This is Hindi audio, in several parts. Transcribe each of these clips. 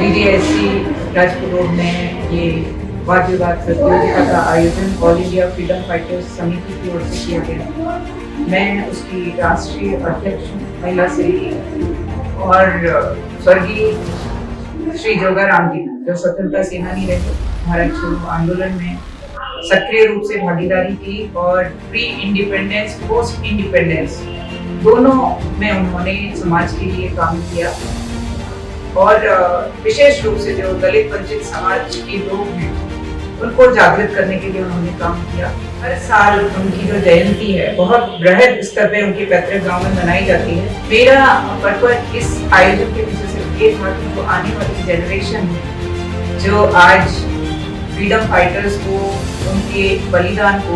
DDSC राजपुर रोड में ये वाद विवाद प्रतियोगिता का आयोजन ऑल इंडिया फ्रीडम फाइटर्स समिति की ओर से किया गया। मैं उसकी राष्ट्रीय अध्यक्ष महिला सेवी और स्वर्गीय श्री जोगाराम जी जो स्वतंत्रता सेनानी रहे, भारत छोड़ो आंदोलन में सक्रिय रूप से भागीदारी की और प्री इंडिपेंडेंस पोस्ट इंडिपेंडेंस दोनों में उन्होंने समाज के लिए काम किया और विशेष रूप से जो दलित वंचित समाज के लोग हैं उनको जागृत करने के लिए उन्होंने काम किया। हर साल उनकी जो जयंती है बहुत बृहद स्तर पे उनके पैतृक गांव में मनाई जाती है। मेरा पर्पस इस आयोजन के पीछे सिर्फ ये था कि जो आने वाली जनरेशन है जो आज फ्रीडम फाइटर्स को उनके बलिदान को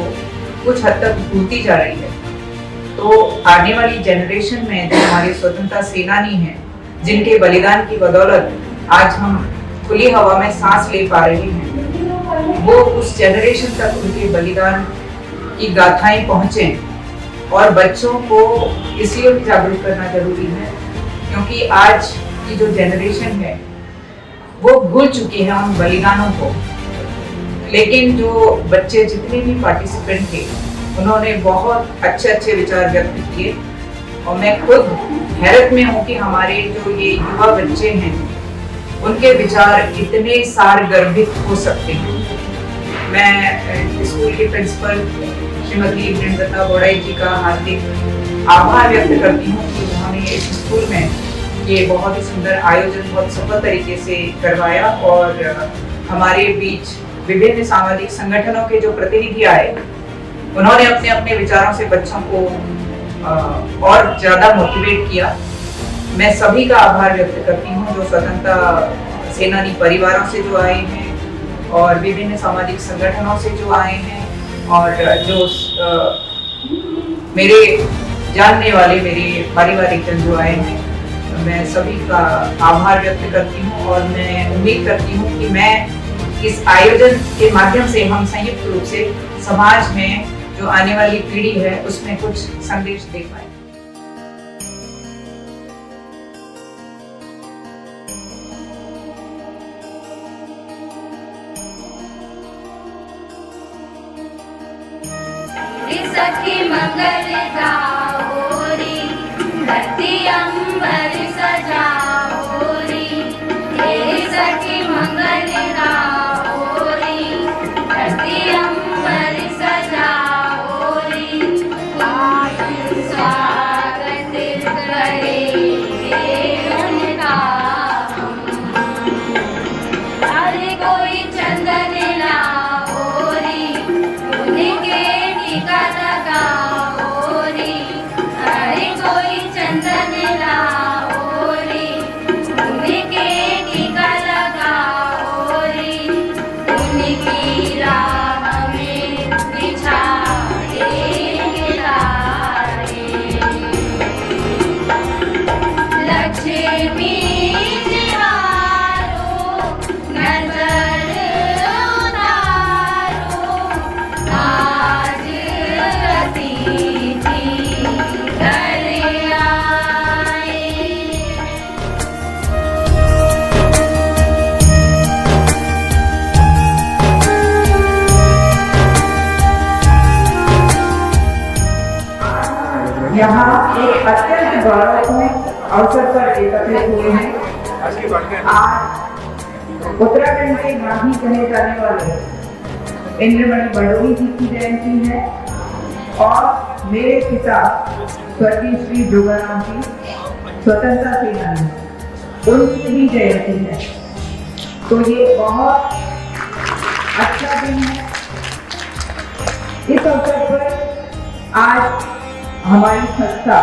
कुछ हद तक भूलती जा रही है, तो आने वाली जनरेशन में जो हमारे स्वतंत्रता सेनानी हैं जिनके बलिदान की बदौलत आज हम खुली हवा में सांस ले पा रहे हैं, वो उस जनरेशन तक उनके बलिदान की गाथाएं पहुंचे। और बच्चों को इसलिए भी जागरूक करना जरूरी है क्योंकि आज की जो जनरेशन है वो भूल चुकी है उन बलिदानों को, लेकिन जो बच्चे जितने भी पार्टिसिपेंट थे उन्होंने बहुत अच्छे विचार व्यक्त किए और मैं खुद हैरत में हूँ कि हमारे जो ये युवा बच्चे हैं उनके विचार इतने सारगर्भित हो सकते हैं। मैं स्कूल के प्रिंसिपल श्रीमती वृंदता बोड़ाई जी का हार्दिक आभार व्यक्त करती हूँ कि उन्होंने इस स्कूल में ये बहुत ही सुंदर आयोजन बहुत सफल तरीके से करवाया और हमारे बीच विभिन्न सामाजिक संगठनों के जो प्रतिनिधि आए उन्होंने अपने अपने विचारों से बच्चों को और ज्यादा मोटिवेट किया। मैं सभी का आभार व्यक्त करती हूँ जो स्वतंत्रता सेनानी परिवारों से जो आए हैं और विभिन्न सामाजिक संगठनों से जो आए हैं और जो मेरे जानने वाले मेरे पारिवारिक जन जो आए हैं, मैं सभी का आभार व्यक्त करती हूँ और मैं उम्मीद करती हूँ कि मैं इस आयोजन के माध्यम से हम संयुक्त रूप से समाज में जो आने वाली पीढ़ी है उसमें कुछ संदेश दे पाए। सखी मंगल गाओ रे, धरती अंबर सजाओ रे, हे सखी मंगल गाओ रे, धरती अंबर सजाओ रे, आज स्वागत करेंगे उनका अरे कोई चंदन लाओ रे, उनके टीका लगाओ रे, अरे कोई चंदन लाओ रे, उनके टीका लगाओ रे, उनकी राह में बिछाएंगे तारे, लक्ष्मी निहारो नजर उतारो, आज अतिथि घर आए। यहाँ एक अत्यंत गौरवपूर्ण अवसर पर एकत्रित हुए हैं। आज उत्तराखंड के गांधी कहे जाने वाले इंद्रमणि बड़ोई जी की जयंती है और मेरे पिता स्वर्गीय श्री जोगाराम जी स्वतंत्रता सेनानी उनकी भी जयंती है, तो ये बहुत अच्छा दिन है। इस अवसर पर आज हमारी संस्था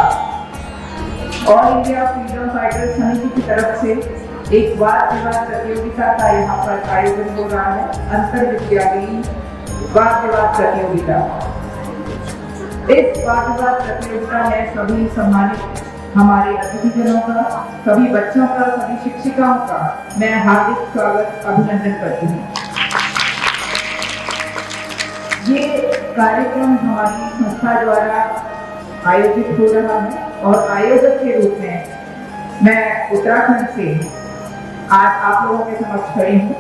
ऑल इंडिया फ्रीडम फाइटर्स समिति की तरफ से एक वाद विवाद प्रतियोगिता का यहाँ पर आयोजन हो रहा है, अंतर विद्यालयी वाद विवाद प्रतियोगिता। इस वाद विवाद प्रतियोगिता में सभी सम्मानित हमारे अतिथिजनों का, सभी बच्चों का, सभी शिक्षिकाओं का मैं हार्दिक स्वागत अभिनंदन करती हूँ। ये कार्यक्रम हमारी संस्था द्वारा आयोजित हो रहा है और आयोजक के रूप में मैं उत्तराखंड से आज आप लोगों के समक्ष खड़ी हूँ।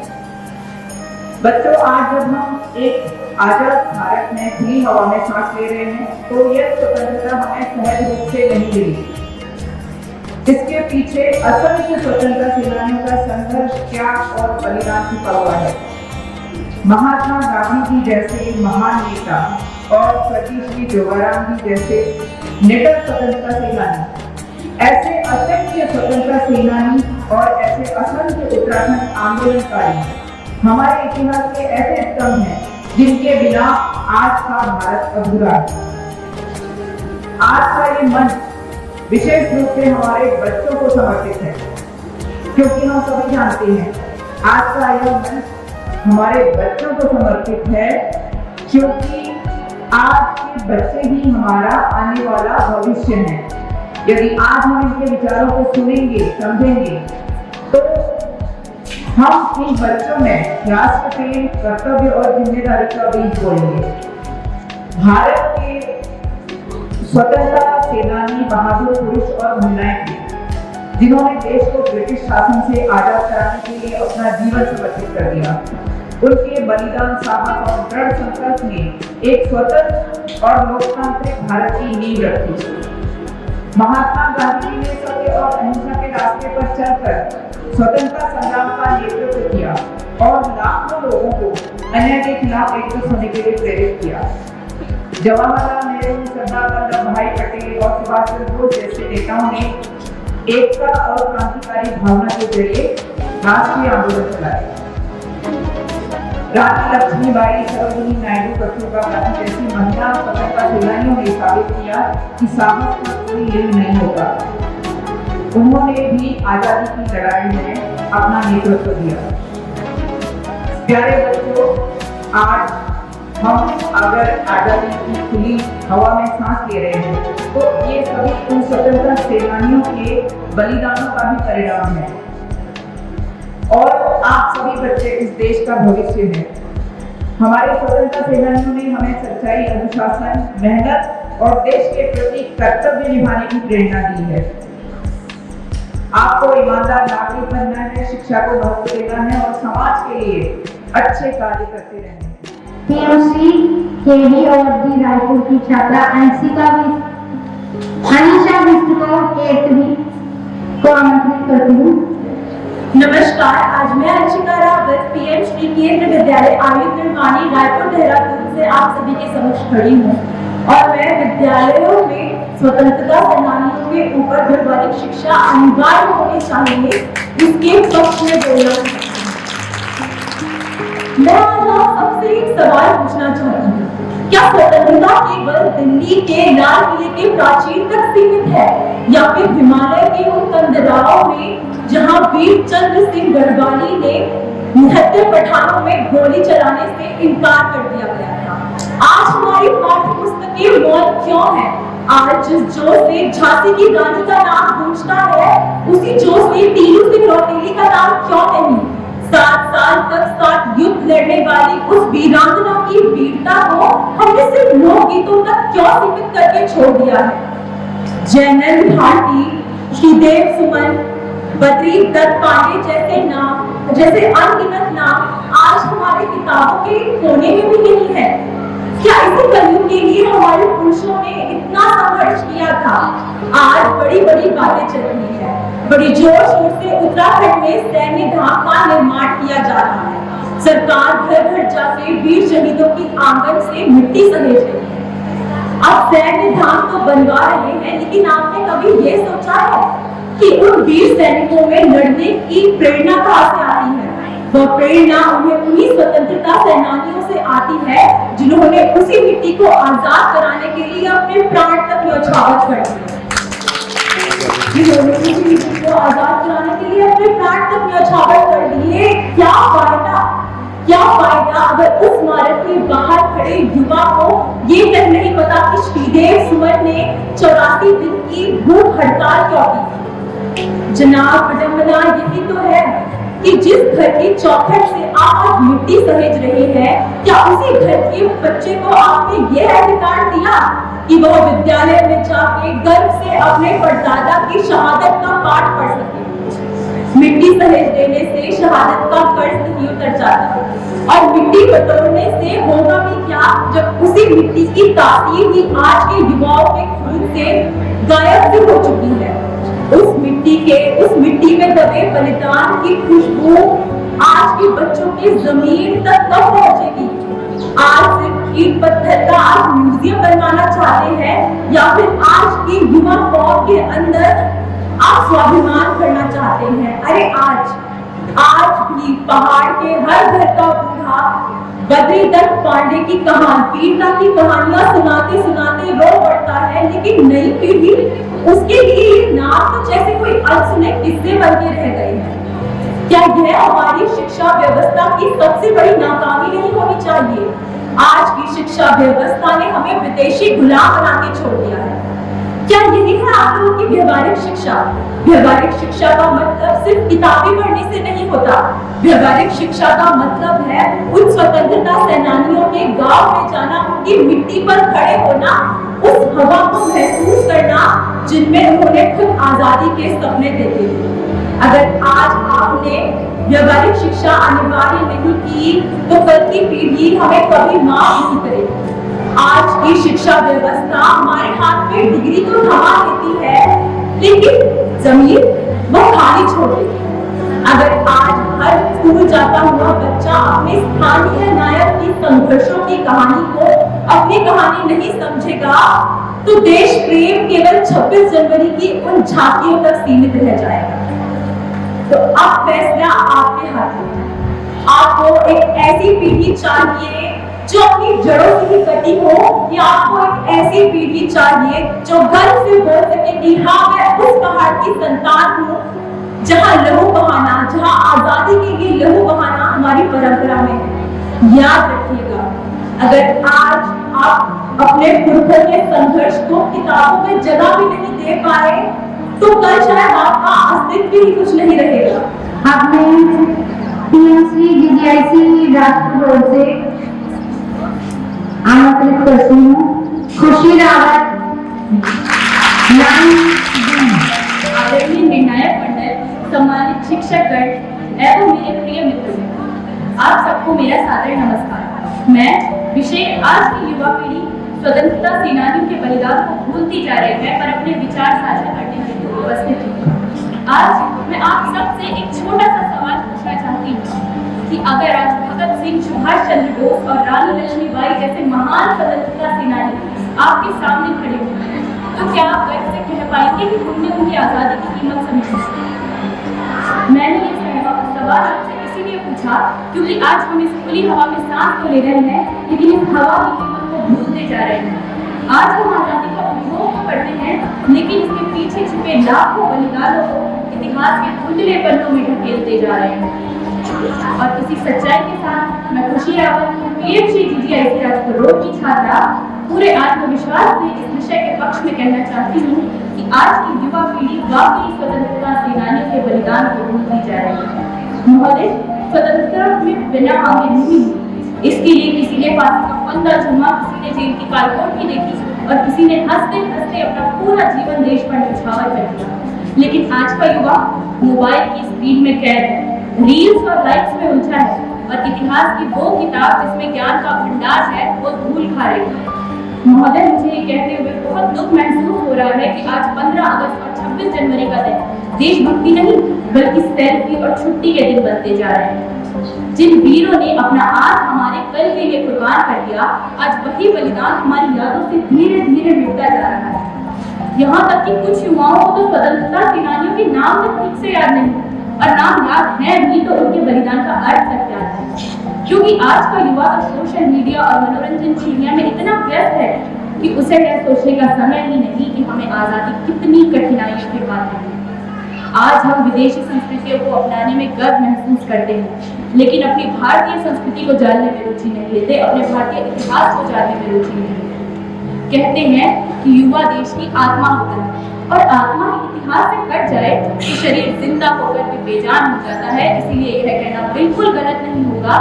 बच्चों, आज जब हम एक आजाद भारत में खुली हवा में सांस ले रहे हैं तो यह स्वतंत्रता हमें सहज रूप से नहीं मिली। इसके पीछे असंख्य स्वतंत्रता सेनानियों का संघर्ष, त्याग और बलिदान छिपा हुआ है। महात्मा गांधी जी जैसे महान नेता और स्वर्गीय श्री जोगाराम जी जैसे निडर स्वतंत्रता सेनानी, ऐसे असंख्य स्वतंत्रता सेनानी और ऐसे असंख्य उत्तराखंड आंदोलनकारी हमारे इतिहास के ऐसे स्तंभ हैं जिनके बिना आज का भारत अधूरा है। आज का ये मंच विशेष रूप से हमारे बच्चों को समर्पित है, क्योंकि हम सभी जानते हैं आज का यह मंच हमारे बच्चों को समर्पित है, क्योंकि आज के बच्चे ही हमारा आने वाला भविष्य है। यदि आज हम इनके विचारों को सुनेंगे, समझेंगे, तो हम इन बच्चों में राष्ट्र प्रेम, कर्तव्य और जिम्मेदारी का बीज बोएंगे। भारत के स्वतंत्रता सेनानी बहादुर पुरुष और महिलाएं थे, जिन्होंने देश को ब्रिटिश शासन से आजाद कराने के लिए अपना जीवन समर्पित कर दिया। उनके बलिदान, साहस और दृढ़ संकल्प ने एक स्वतंत्र और लोकतांत्रिक भारत की नींव रखी। महात्मा गांधी ने सत्य और अहिंसा के रास्ते पर चलकर स्वतंत्रता संग्राम का नेतृत्व किया और लाखों लोगों को अन्याय के खिलाफ एकजुट होने के लिए प्रेरित किया। जवाहरलाल नेहरू, सरदार वल्लभ भाई पटेल और सुभाष चंद्र बोस जैसे नेताओं ने एकता और क्रांतिकारी भावना के जरिए राष्ट्रीय आंदोलन चलाए। रानी लक्ष्मीबाई, सरोजिनी नायडू, कस्तूरबा गांधी जैसी महिला स्वतंत्रता सेनानियों ने साबित किया कि साहस का कोई लिंग नहीं होता। उन्होंने भी आजादी की लड़ाई में अपना नेतृत्व दिया। प्यारे बच्चों, आज हम अगर आजादी की खुली हवा में सांस ले रहे हैं तो ये सभी उन स्वतंत्रता सेनानियों के बलिदानों का भी परिणाम है। और आप सभी बच्चे इस देश का भविष्य हैं। हमारे स्वतंत्रता सेनानियों ने हमें सच्चाई, अनुशासन, मेहनत और देश के प्रति कर्तव्य निभाने की प्रेरणा दी है। आपको ईमानदार नागरिक बनना है, शिक्षा को महत्व देना है और समाज के लिए अच्छे कार्य करते रहना है। पीयूसी केवी और डी रायपुर की छात्रा अनिशा विष्णुपुर 8वीं को आमंत्रित करती हूँ। नमस्कार, आज मैं अंशिका रावत पीएम श्री केंद्र विद्यालय आयुध निर्माणी रायपुर देहरादून से आप सभी के समक्ष खड़ी हूँ और मैं विद्यालयों में स्वतंत्रता सेनानियों के ऊपर व्यवहारिक शिक्षा अनिवार्य होनी चाहिए इसके पक्ष में बोलना चाहती हूँ। मैं आज आप सबसे एक सवाल पूछना चाहती हूँ, क्या स्वतंत्रता केवल दिल्ली के लाल किले के प्राचीर तक सीमित है या फिर हिमालय के उन कंदराओं में जहां वीर चंद्र सिंह गढ़वाली ने 79 पठानों में गोली चलाने से इनकार कर दिया गया था? आज हमारी पाठ्य पुस्तकें मौन क्यों है? आज जिस जोश से झांसी की रानी का नाम गूंजता है, उसी जोश से तीनू सिंह रौतेली का नाम क्यों नहीं? 7 साल तक 7 युद्ध लड़ने वाली उस वीरांगना की वीरता को हमने सिर्फ लोकगीतों तक क्यों सीमित करके छोड़ दिया है? जयनंद भारती, श्रीदेव सुमन, बद्री दत्त पांडे जैसे अनगिनत नाम आज हमारे किताबों के कोने में भी नहीं है। क्या इसी कलयुग के लिए हमारे पुरुषों ने इतना संघर्ष किया था? आज बड़ी बड़ी बातें चल रही है, बड़ी जोर शोर से उत्तराखंड में सैन्य धाम का निर्माण किया जा रहा है। सरकार घर घर जाके वीर शहीदों की आंगन से मिट्टी सहेज रही है। अब सैन्य धाम तो बनवा रहे हैं, लेकिन आपने कभी ये सोचा है कि उन वीर सैनिकों में लड़ने की प्रेरणा कहाँ से आती है? वह प्रेरणा उन्हें उन्हीं स्वतंत्रता सेनानियों से आती है जिन्होंने उसी मिट्टी को आजाद कराने के लिए अपने प्राण तक न्यौछावर कर दिए। जिन्होंने उसी मिट्टी को आजाद कराने के लिए अपने प्राण तक न्यौछावर कर दिए। क्या फायदा अगर उस स्मारक के बाहर खड़े युवा को ये तक नहीं पता कि श्रीदेव सुमन ने 84 दिन की भूख हड़ताल क्यों की? जनाब, विडंबना यही तो है कि जिस घर की चौखट से आप मिट्टी सहेज रहे हैं, क्या उसी घर के बच्चे को आपने यह अधिकार दिया कि वह विद्यालय में जाके गर्व से अपने परदादा की शहादत का पाठ पढ़ सके? मिट्टी सहेज देने से शहादत का कर्ज नहीं उतर जाता। और मिट्टी बटोरने से होगा भी क्या जब उसी मिट्टी की तासीर ही आज के युवाओं के खून से गायब भी हो चुकी है। उस मिट्टी में दबे बलिदान की खुशबू आज के बच्चों की जमीन तक कब पहुंचेगी? आज सिर्फ ईंट पत्थर का आप म्यूजियम बनवाना चाहते हैं या फिर आज की युवा कौम के अंदर आप स्वाभिमान करना चाहते हैं? अरे आज भी पहाड़ के हर घर का बूढ़ा बद्रीदत्त पांडे की कहानी वीरता की कहानियां सुनाते सुनाते रो पड़ता है, लेकिन नई पीढ़ी उसके लिए ये नाम तो जैसे कोई अनसुने किस्से बन के रह गए हैं। क्या यह हमारी शिक्षा व्यवस्था की सबसे बड़ी नाकामी नहीं होनी चाहिए? आज की शिक्षा व्यवस्था ने हमें विदेशी गुलाम बना के छोड़ दिया है। क्या यही है आप लोगों की व्यवहारिक शिक्षा? व्यवहारिक शिक्षा का मतलब सिर्फ किताबें पढ़ने से नहीं होता। व्यवहारिक शिक्षा का मतलब है उन स्वतंत्रता सेनानियों के गांव में जाना, उनकी मिट्टी पर खड़े होना, उस हवा को महसूस करना जिनमें उन्होंने खुद आजादी के सपने देखे थे। अगर आज आपने व्यवहारिक शिक्षा अनिवार्य नहीं की तो कल की पीढ़ी हमें कभी माफ नहीं करेगी। आज की शिक्षा व्यवस्था हमारे हाथ में डिग्री तो थमा देती है, लेकिन जमीन वो खाली छोड़ देती है। अगर आज हर स्कूल जाता हुआ बच्चा अपने स्थानीय नायक की संघर्षों की कहानी को अपनी कहानी नहीं समझेगा तो देश प्रेम केवल 26 जनवरी की उन झांकियों तक सीमित रह जाएगा। तो अब फैसला आपके हाथ में है। आपको एक ऐसी पीढ़ी चाहिए जो अपनी जड़ों से ही कटी हो, या आपको एक ऐसी पीढ़ी चाहिए जो गर्व से बोल सके कि हाँ मैं उस पहाड़ की संतान हूँ जहाँ लहू बहाना, जहाँ आजादी के लिए लहू बहाना हमारी परंपरा में है। याद रखिएगा, अगर आज आप अपने पुरखों के संघर्ष को किताबों में जगह भी नहीं दे पाए तो कल शायद आपका अस्तित्व ही कुछ नहीं रहेगा। आपने पीएमसी जीजीआईसी राजपुर रोड से आमंत्रित करती हूँ खुशी रावत। आदरणीय निर्णायक मंडल, सम्मानित शिक्षकगण एवं मेरे प्रिय मित्रों, आप सबको मेरा सादर नमस्कार। मैं विषय आज की युवा पीढ़ी स्वतंत्रता सेनानियों के बलिदान को भूलती जा रही है पर अपने विचार साझा करने के लिए उपस्थित हूँ। आज मैं आप सबसे एक छोटा सा सवाल पूछना चाहती हूँ कि अगर आज भगत सिंह, सुभाष चंद्र बोस और रानी लक्ष्मीबाई जैसे महान स्वतंत्रता सेनानी आपके सामने खड़े हुए तो क्या आप गर्व से कह पाएंगे कि तुमने उनकी आजादी की कीमत समझी? मैंने ये सवाल आपसे इसीलिए पूछा क्योंकि आज हम इस खुली हवा में सांस तो ले रहे हैं, लेकिन इस हवा की कीमत को भूलते जा रहे हैं। आज हम आजादी का उपभोग तो करते हैं, लेकिन इसके पीछे छुपे लाखों बलिदानों को इतिहास के धुंधले पन्नों में ढकेलते जा रहे हैं। और इसी सच्चाई के साथ मैं खुशी Rawat, PMC GGIC Rajpur road की छात्रा, पूरे आत्मविश्वास से इस विषय के पक्ष में कहना चाहती हूँ कि आज की युवा पीढ़ी वाकई स्वतंत्रता सेनानियों के बलिदान को भूलती जा रही है। महोदय, स्वतंत्रता में बिना मांगे नहीं हुई। इसके लिए किसी ने फांसी का फंदा चुमा, किसी ने जेल की कालकोठरी देखी और किसी ने हंसते हंसते अपना पूरा जीवन देश पर न्यौछावर कर दिया। लेकिन आज का युवा मोबाइल की स्क्रीन में कैद है, रील्स और लाइक्स में उलझा है और इतिहास की वो किताब जिसमें ज्ञान का भंडार है वो धूल खा रही है। महोदय, मुझे ये कहते हुए बहुत दुख महसूस हो रहा है कि आज 15 अगस्त और 26 जनवरी का दिन देशभक्ति नहीं बल्कि सेल्फी और छुट्टी के दिन बनते जा रहे हैं। जिन वीरों ने अपना आज हमारे कल के लिए कुर्बान कर दिया, आज वही बलिदान हमारी यादों से धीरे धीरे मिटता जा रहा है। यहाँ तक कि कुछ युवाओं को तो स्वतंत्रता सेनानियों के नाम तक ठीक से याद नहीं, और नाम याद है भी तो उनके बलिदान का अर्थ तक याद है। क्योंकि आज का युवा सोशल मीडिया और मनोरंजन की दुनिया में इतना व्यस्त है कि उसे यह सोचने का समय ही नहीं कि हमें आजादी कितनी कठिनाइयों के बाद मिली। आज हम विदेशी संस्कृतियों को अपनाने में गर्व महसूस करते हैं, लेकिन अपनी भारतीय संस्कृति को जानने में रुचि नहीं लेते, अपने भारतीय इतिहास को जानने में रुचि नहीं लेते। कहते हैं कि युवा देश की आत्मा होता है और आत्मा इतिहास से कट जाए तो शरीर जिंदा होकर भी बेजान हो जाता है। इसीलिए यह कहना बिल्कुल गलत नहीं होगा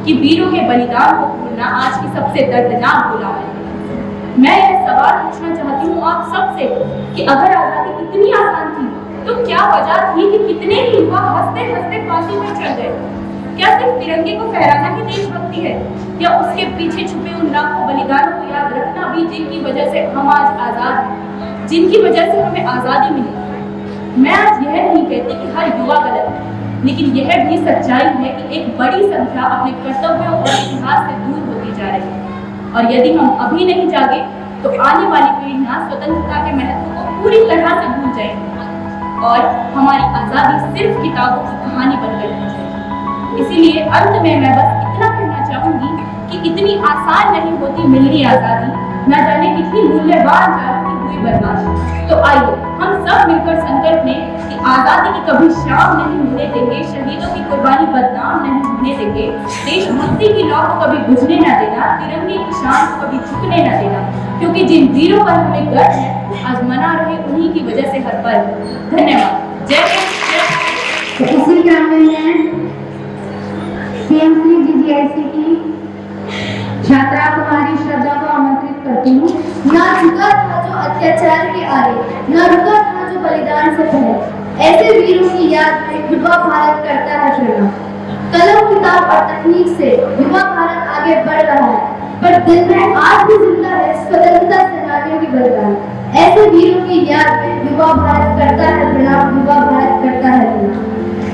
कि वीरों के बलिदान को भूलना आज की सबसे दर्दनाक गुलामी है। मैं यह सवाल पूछना चाहती हूँ आप सबसे कि अगर आजादी इतनी आसान थी तो क्या वजह थी कि कितने ही युवा हंसते हंसते फांसी पर चढ़ गए। क्या सिर्फ तिरंगे को फहराना ही देशभक्ति है, या उसके पीछे छुपे उन लाखों बलिदानों को याद रखना भी, जिनकी वजह से हम आज आजाद हैं, जिनकी वजह से हमें आजादी मिली। मैं आज यह नहीं कहती कि हर युवा गलत है, लेकिन यह भी सच्चाई है कि एक बड़ी संख्या अपने कर्तव्यों और इतिहास से दूर होती जा रही है। और यदि हम अभी नहीं जागे तो आने वाली पीढ़ियां स्वतंत्रता के महत्व को पूरी तरह से भूल जाएंगी और हमारी आजादी सिर्फ किताबों की कहानी बनकर रह जाएगी। इसीलिए अंत में मैं बस इतना कहना चाहूंगी कि इतनी आसान नहीं होती मिलनी आजादी, न जाने कितनी मूल्यवान जान की हुई बर्बादी। तो आइए हम सब मिलकर संकल्प लें कि आजादी की कभी शाम नहीं होने देंगे, शहीदों की कुर्बानी बदनाम नहीं होने देंगे, देशभक्ति की लौ को कभी बुझने न देना, तिरंगे की शान को कभी झुकने न देना, क्योंकि जिन वीरों पर हमें गर्व है आज मना रहे उन्हीं की वजह से हर पल। धन्यवाद। जय हिंद। तो इसी क्रम में मैं सीएमसी जीजीआईसी की छात्रा कुमारी श्रद्धा को आमंत्रित करती हूँ। ना झुका था जो अत्याचार के आगे, ना रुका था जो बलिदान से पहले, ऐसे वीरों की याद में युवा भारत करता है प्रणव। कलम किताब और तकनीक से युवा भारत आगे बढ़ रहा है, पर दिल में आज भी जिंदा है स्वतंत्रता सेनानियों की बलिदान। ऐसे वीरों की याद में युवा भारत करता है प्रणव, युवा भारत करता है प्रणव।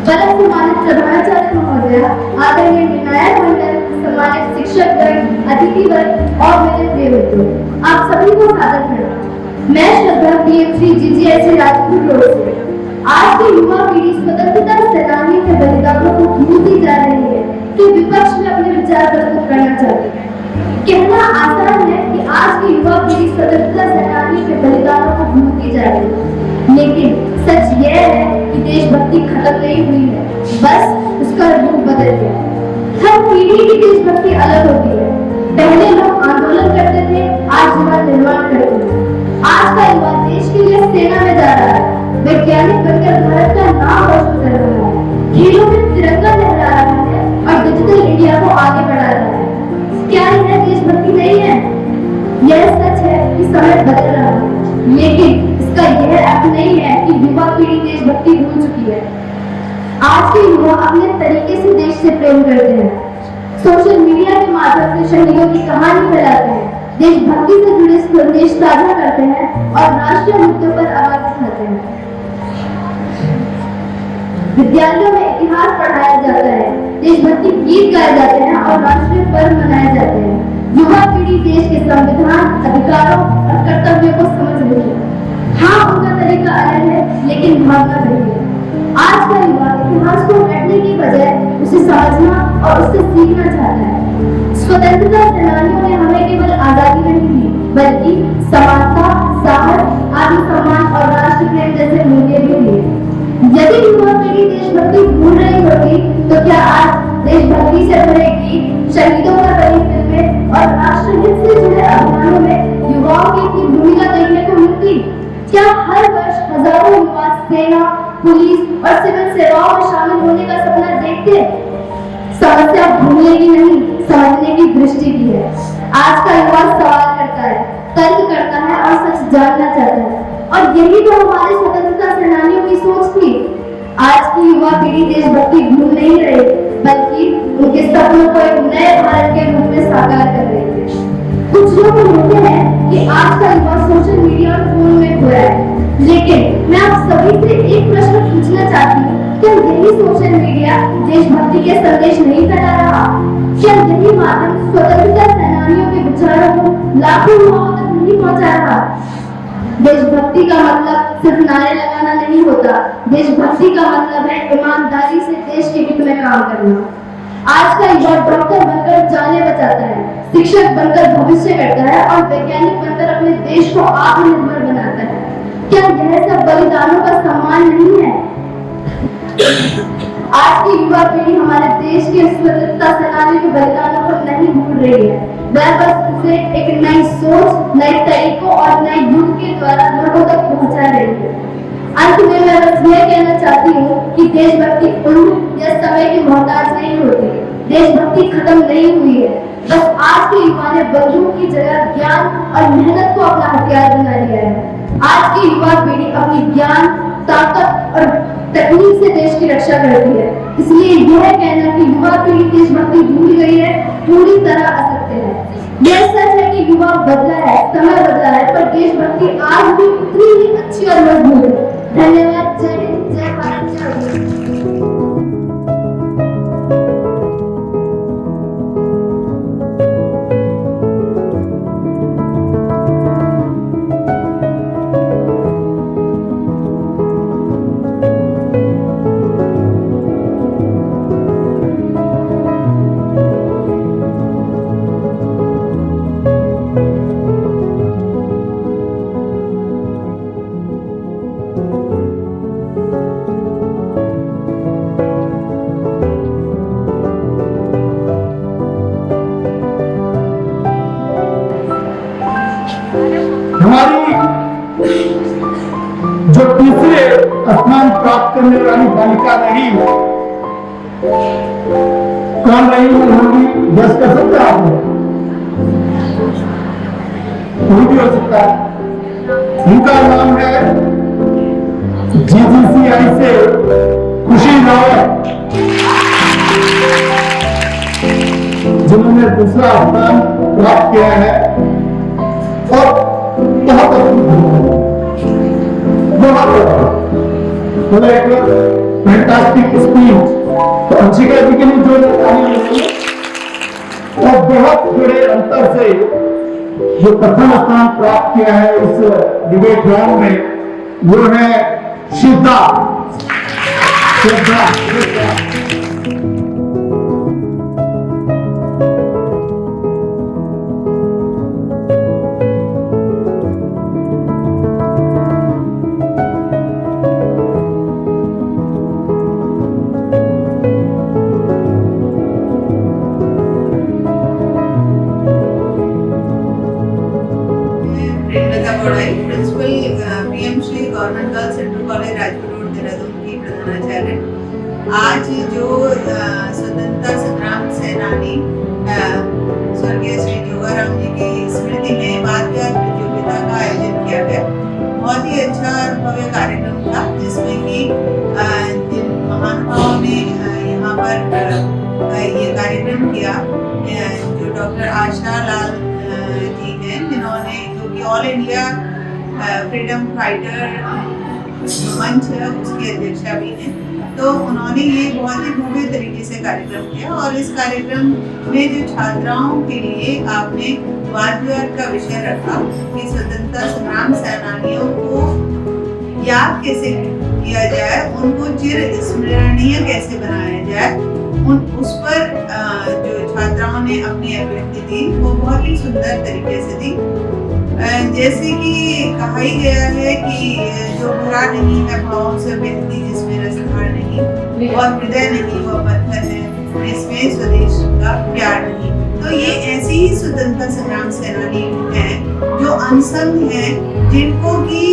कलम सम्मानित प्रधानाचार्य महोदया, आदरणीय विनायक मंडल, सम्मानित शिक्षकगण, अतिथिगण और मेरे प्रिय मित्रों, आप सभी को सादर प्रणाम। मैं श्रद्धा पीएमसी जीजीआईसी राजपुर रोड से। आज की युवा पीढ़ी स्वतंत्रता सेनानी के बलिदानों को भूलती जा रही है कि विपक्ष में अपने विचार प्रस्तुत करना चाहती है। कहना आसान है कि आज की युवा पीढ़ी स्वतंत्रता सेनानी के बलिदानों को भूलती जा रही है, लेकिन सच यह है कि देशभक्ति खत्म नहीं हुई है, बस उसका रूप बदल गया। हर पीढ़ी की देशभक्ति अलग होती है। पहले लोग आंदोलन करते थे, आज युवा निर्माण करते हैं। आज का युवा देश के लिए सेना में जा रहा है, वैज्ञानिक बनकर भारत का नाम रोशन कर रहा है, खेलों में तिरंगा लहरा रहा है और डिजिटल इंडिया को आगे बढ़ा रहा है। क्या यह देशभक्ति नहीं है? यह सच है कि समय बदल रहा है, लेकिन इसका यह अर्थ नहीं है कि युवा पीढ़ी देशभक्ति भूल चुकी है। आज के युवा अपने तरीके से देश से प्रेम करते हैं, सोशल मीडिया के माध्यम से शहीदों की कहानी फैलाते हैं, देशभक्ति से जुड़े संदेश साझा करते हैं और राष्ट्रीय मुद्दों पर आवाज उठाते हैं। विद्यालयों में इतिहास पढ़ाया जाता है, देशभक्ति गीत गाए जाते हैं और राष्ट्रीय पर्व मनाए जाते हैं। युवा पीढ़ी देश के संविधान, अधिकारों और कर्तव्यों को समझ रही है। हाँ, उनका तरीका अलग है, लेकिन भावना वही है। आज का युवा इतिहास को रटने की बजाय उसे समझना और उससे सीखना चाहता है। स्वतंत्रता सेनानियों ने हमें केवल आजादी नहीं दी, बल्कि समानता, साहस, आत्मसम्मान और राष्ट्र प्रेम जैसे मूल्य भी दिए। यदि युवा पीढ़ी देशभक्ति भूल रही होती तो क्या आज देशभक्ति से भरे गीत, शहीदों पर बनी फिल्में और राष्ट्रहित से जुड़े अभियानों में युवाओं की इतनी भूमिका देखने को मिलती? क्या हर वर्ष हजारों युवा सेना, पुलिस और सिविल सेवाओं में शामिल होने का सपना देखते? समस्या भूलने की नहीं, समझने की दृष्टि की है। आज का युवा सवाल करता है, तर्क करता है और सच जानना चाहता है, और यही तो हमारे स्वतंत्रता सेनानियों की सोच थी। आज की युवा पीढ़ी देशभक्ति भूल नहीं रही, बल्कि उनके सपनों को एक नए भारत के रूप में साकार कर रही है। कुछ लोग कहते हैं कि आज का युवा सोशल मीडिया और फोन में खोया है, लेकिन मैं आप सभी से एक प्रश्न पूछना चाहती हूँ, क्या यही सोशल मीडिया देशभक्ति के संदेश नहीं फैला रहा? क्या यही माध्यम स्वतंत्रता सेनानियों के विचारों को लाखों युवाओं तक नहीं पहुँचा रहा? देशभक्ति का मतलब सिर्फ नारे लगाना नहीं होता, देशभक्ति का मतलब है ईमानदारी से देश के हित में काम करना। आज का युवा डॉक्टर बनकर जानें बचाता है, शिक्षक बनकर भविष्य करता है और वैज्ञानिक बनकर अपने देश को आत्मनिर्भर बनाता है। क्या यह सब बलिदानों का सम्मान नहीं है? आज की युवा पीढ़ी हमारे देश के स्वतंत्रता सेनानियों के बलिदानों को नहीं भूल रही है, वह बस उसे एक नई सोच, नए तरीकों और नए युग के द्वारा लोगों तक पहुंचा रही है। अंत में मैं बस यह कहना चाहती हूँ कि देशभक्ति उम्र या समय की मोहताज नहीं होती, देशभक्ति खत्म नहीं हुई है, बस आज के युवा ने बंदूक की जगह ज्ञान और मेहनत को अपना हथियार बना लिया है। आज की युवा पीढ़ी अपनी ज्ञान, ताकत और तकनीक से देश की रक्षा करती है। इसलिए यह कहना कि युवा पीढ़ी देशभक्ति भूल गई है पूरी तरह असत्य है। यह सच है कि युवा बदला है, समय बदला है, पर देशभक्ति आज भी उतनी ही अच्छी और मजबूत है। धन्यवाद। जय हिंद, जय भारत, जय भारत। हमारी जो तीसरे स्थान प्राप्त करने वाली बालिका रही, कौन रही होगी, गैस कर सकते हैं आप? कोई भी हो सकता है। उनका नाम है GGCI से खुशी रावत, जिन्होंने दूसरा स्थान प्राप्त किया है और बहुत एक फैंटास्टिक स्पीच। तो अंशिका जी के लिए जो और बहुत बड़े अंतर से जो प्रथम स्थान प्राप्त किया है इस डिबेट राउंड में, वो है Shraddha. Principal PM Shri government girls central college Rajpur road Dehradun की प्रधानाचार्य। आज जो स्वतंत्रता संग्राम सेनानी स्वर्गीय श्री जोगाराम जी की स्मृति में वाद विवाद प्रतियोगिता का आयोजन किया गया। बहुत ही अच्छा और भव्य कार्यक्रम था, जिसमें कि जिन महानुभावों ने यहाँ पर ये कार्यक्रम किया, जो डॉक्टर आशा लाल जी हैं, जिन्होंने जो कि ऑल इंडिया फ्रीडम फाइटर मंच है उसकी अध्यक्षा भी हैं, तो उन्होंने ये बहुत ही भव्य तरीके से कार्यक्रम किया। और इस कार्यक्रम में जो छात्राओं के लिए आपने वाद विवाद का विषय रखा कि स्वतंत्रता संग्राम सेनानियों को याद कैसे किया जाए, उनको चिर स्मरणीय कैसे बनाया जाए, उस पर जो छात्राओं ने अपनी अभिव्यक्ति दी वो बहुत ही सुंदर तरीके से दी। जैसे कि कहा ही गया है कि जो भरा नहीं है भावों से बहती, जिसमें रसधार नहीं और हृदय नहीं वह पत्थर है, इसमें स्वदेश का प्यार नहीं। तो ये ऐसी ही स्वतंत्रता संग्राम सेनानी हैं जो अनसंग हैं, जिनको कि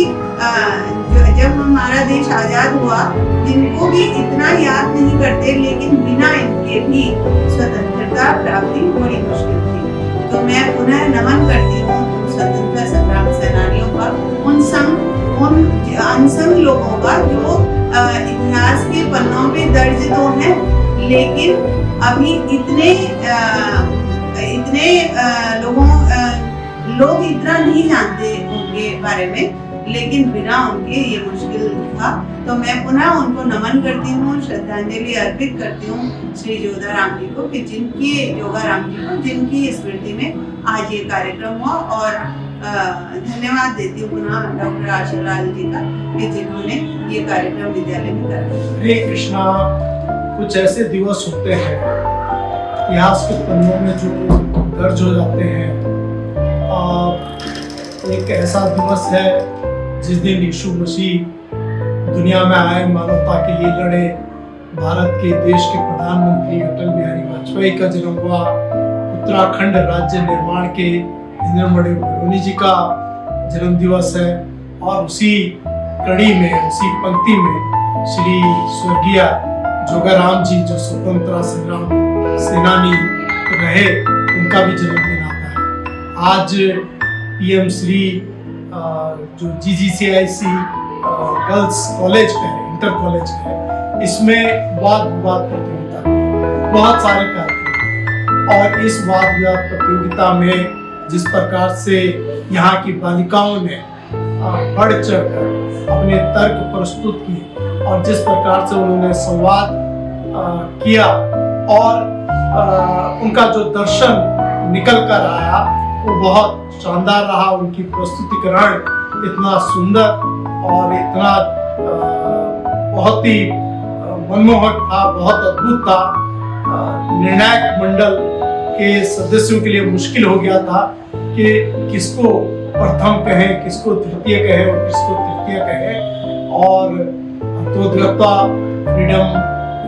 जब हमारा देश आजाद हुआ, जिनको भी इतना याद नहीं करते, लेकिन बिना इनके भी स्वतंत्रता प्राप्ति बड़ी मुश्किल थी। तो मैं पुनः नमन करती हूँ स्वतंत्रता संग्राम सेनानियों का, उन अनसंग लोगों का जो इतिहास के पन्नों में दर्ज तो हैं, लेकिन अभी इतने लोग इतना नहीं जानते उनके बारे में, लेकिन बिना उनके ये मुश्किल था। तो मैं पुनः उनको नमन करती हूँ, श्रद्धांजलि अर्पित करती हूँ श्री जोगाराम जी को, कि जिनकी स्मृति में आज ये कार्यक्रम हुआ। और धन्यवाद देती हूँ पुनः डॉक्टर आशा लाल जी का, कि जिन्होंने ये कार्यक्रम विद्यालय में कराया। हरे कृष्णा। कुछ ऐसे दिवस होते हैं इतिहास के पन्नों में जो दर्ज हो जाते हैं। एक ऐसा दिवस है जिस दिन यीशु मसीह दुनिया में आए, मानवता के लिए लड़े, भारत के देश के प्रधानमंत्री अटल बिहारी वाजपेयी का जन्म हुआ। उत्तराखंड राज्य निर्माण के इंद्रमणि बडोनी जी का जन्म दिवस है। और उसी कड़ी में, उसी पंक्ति में श्री स्वर्गीय जोगाराम जी, जो स्वतंत्रता संग्राम सेनानी रहे, उनका भी जन्मदिन आता है। आज PM श्री जो GGCI गर्ल्स कॉलेज है, इंटर कॉलेज है, इसमें वाद विवाद प्रतियोगिता, बहुत सारे कार्यक्रम, और इस वाद विवाद प्रतियोगिता में जिस प्रकार से यहाँ की बालिकाओं ने बढ़ चढ़कर अपने तर्क प्रस्तुत किए और जिस प्रकार से उन्होंने संवाद किया और उनका जो दर्शन निकल कर आया वो बहुत शानदार रहा। उनकी प्रस्तुतिकरण इतना सुंदर और इतना बहुत ही मनमोहक था, बहुत अद्भुत था। निर्णायक मंडल के सदस्यों के लिए मुश्किल हो गया था कि किसको प्रथम कहें, किसको तृतीय कहें और किसको तृतीय कहें। और अंत्योदयता freedom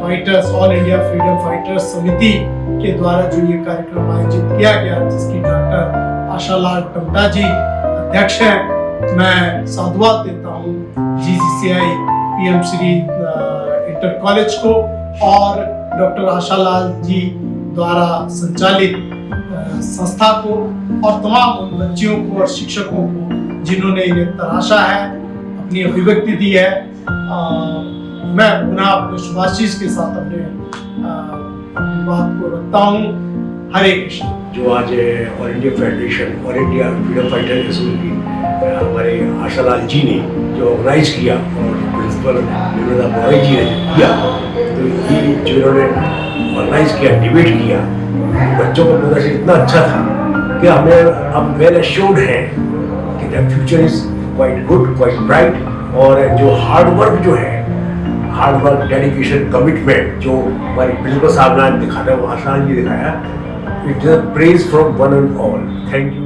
fighters, all India freedom fighters समिति के द्वारा जो ये कार्यक्रम आयोजित किया गया, जिसकी डॉक्टर आशालाल टमटा जी अध्यक्ष हैं, मैं साधुवाद देता हूँ GCCI PM Shri inter college को और डॉक्टर आशालाल जी द्वारा संचालित संस्था को और तमाम उन बच्चियों को और शिक्षकों को जिन्होंने इन्हें तराशा है, अपनी अभिव्यक्ति दी है। मैं पुनः अपने शुभाशीष के साथ अपने बात को रखता हूँ। हरे कृष्ण। जो आज all India federation, all India freedom fighter association की हमारे आशालाल जी ने जो ऑर्गेनाइज किया और प्रिंसिपल विनोदा बॉय जी ने किया, तो ये जो इन्होंने ऑर्गेनाइज किया, डिबेट किया, बच्चों का प्रदर्शन इतना अच्छा था कि हमें अब वेल एश्योर्ड है कि the future is quite good, quite bright. और जो हार्ड वर्क जो है, हार्ड वर्क, डेडिकेशन, कमिटमेंट जो हमारी प्रिंसिपल साहब ने दिखाया, वो आशालाल जी दिखाया, it is a praise from one and all. Thank you.